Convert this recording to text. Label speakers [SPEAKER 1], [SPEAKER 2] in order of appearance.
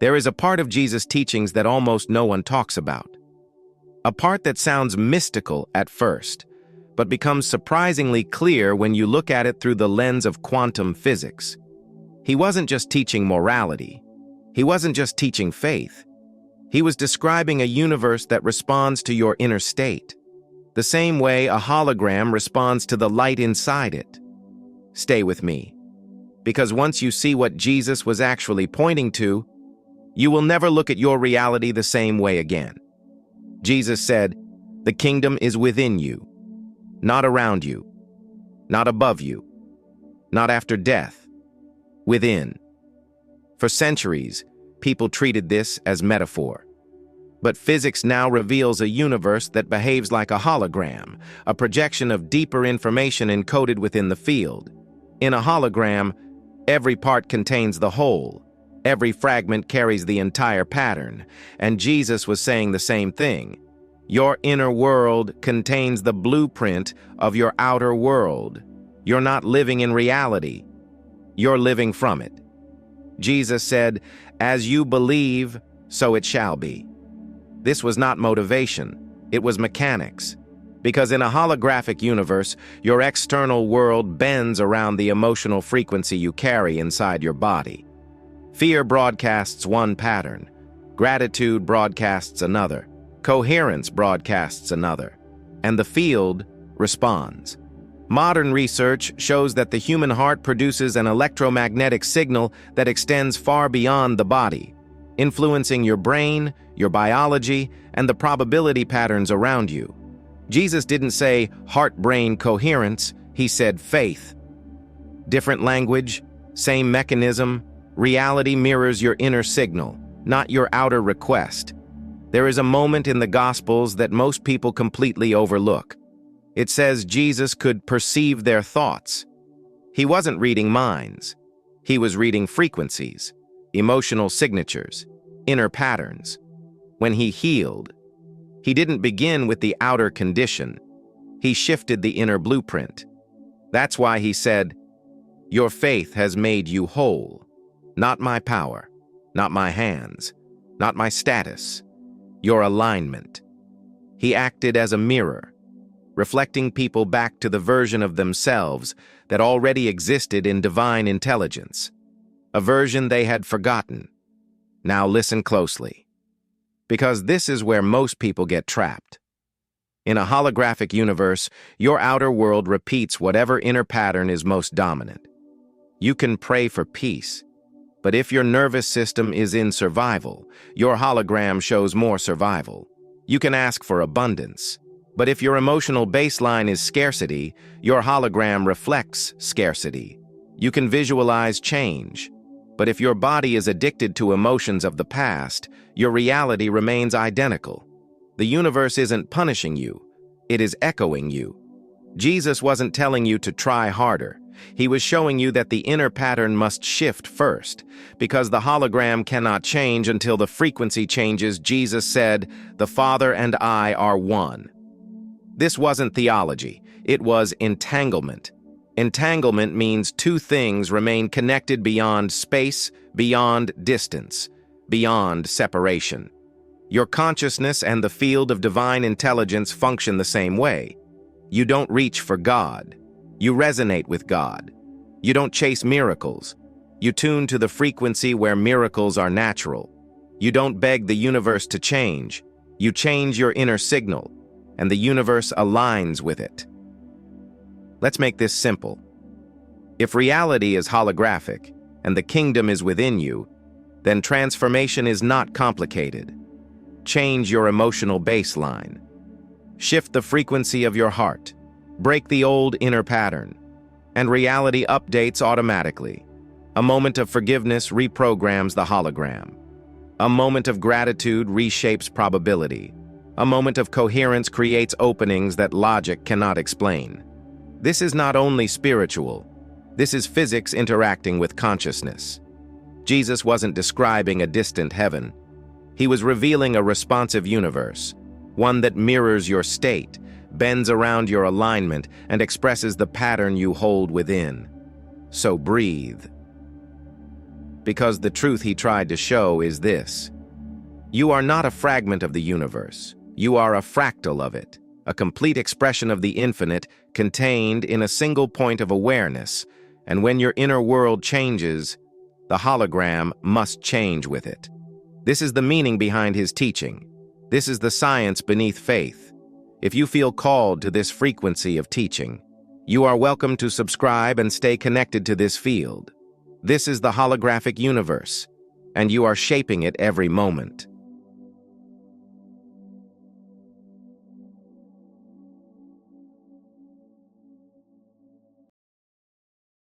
[SPEAKER 1] There is a part of Jesus' teachings that almost no one talks about. A part that sounds mystical at first, but becomes surprisingly clear when you look at it through the lens of quantum physics. He wasn't just teaching morality. He wasn't just teaching faith. He was describing a universe that responds to your inner state, the same way a hologram responds to the light inside it. Stay with me, because once you see what Jesus was actually pointing to, you will never look at your reality the same way again. Jesus said, "The kingdom is within you, not around you, not above you, not after death, within." For centuries, people treated this as metaphor. But physics now reveals a universe that behaves like a hologram, a projection of deeper information encoded within the field. In a hologram, every part contains the whole. Every fragment carries the entire pattern, and Jesus was saying the same thing. Your inner world contains the blueprint of your outer world. You're not living in reality. You're living from it. Jesus said, "As you believe, so it shall be." This was not motivation, it was mechanics. Because in a holographic universe, your external world bends around the emotional frequency you carry inside your body. Fear broadcasts one pattern, gratitude broadcasts another, coherence broadcasts another, and the field responds. Modern research shows that the human heart produces an electromagnetic signal that extends far beyond the body, influencing your brain, your biology, and the probability patterns around you. Jesus didn't say heart-brain coherence, he said faith. Different language, same mechanism. Reality mirrors your inner signal, not your outer request. There is a moment in the Gospels that most people completely overlook. It says Jesus could perceive their thoughts. He wasn't reading minds. He was reading frequencies, emotional signatures, inner patterns. When he healed, he didn't begin with the outer condition. He shifted the inner blueprint. That's why he said, "Your faith has made you whole. Not my power, not my hands, not my status, your alignment." He acted as a mirror, reflecting people back to the version of themselves that already existed in divine intelligence, a version they had forgotten. Now listen closely, because this is where most people get trapped. In a holographic universe, your outer world repeats whatever inner pattern is most dominant. You can pray for peace, but if your nervous system is in survival, your hologram shows more survival. You can ask for abundance, but if your emotional baseline is scarcity, your hologram reflects scarcity. You can visualize change, but if your body is addicted to emotions of the past, your reality remains identical. The universe isn't punishing you, it is echoing you. Jesus wasn't telling you to try harder. He was showing you that the inner pattern must shift first, because the hologram cannot change until the frequency changes. Jesus said, "The Father and I are one." This wasn't theology, it was entanglement. Entanglement means two things remain connected beyond space, beyond distance, beyond separation. Your consciousness and the field of divine intelligence function the same way. You don't reach for God. You resonate with God. You don't chase miracles. You tune to the frequency where miracles are natural. You don't beg the universe to change. You change your inner signal, and the universe aligns with it. Let's make this simple. If reality is holographic, and the kingdom is within you, then transformation is not complicated. Change your emotional baseline. Shift the frequency of your heart. Break the old inner pattern, and reality updates automatically. A moment of forgiveness reprograms the hologram. A moment of gratitude reshapes probability. A moment of coherence creates openings that logic cannot explain. This is not only spiritual, this is physics interacting with consciousness. Jesus wasn't describing a distant heaven. He was revealing a responsive universe, one that mirrors your state, bends around your alignment, and expresses the pattern you hold within. So breathe. because the truth he tried to show is this. You are not a fragment of the universe. You are a fractal of it, a complete expression of the infinite contained in a single point of awareness, and when your inner world changes, the hologram must change with it. This is the meaning behind his teaching. This is the science beneath faith. If you feel called to this frequency of teaching, you are welcome to subscribe and stay connected to this field. This is the holographic universe, and you are shaping it every moment.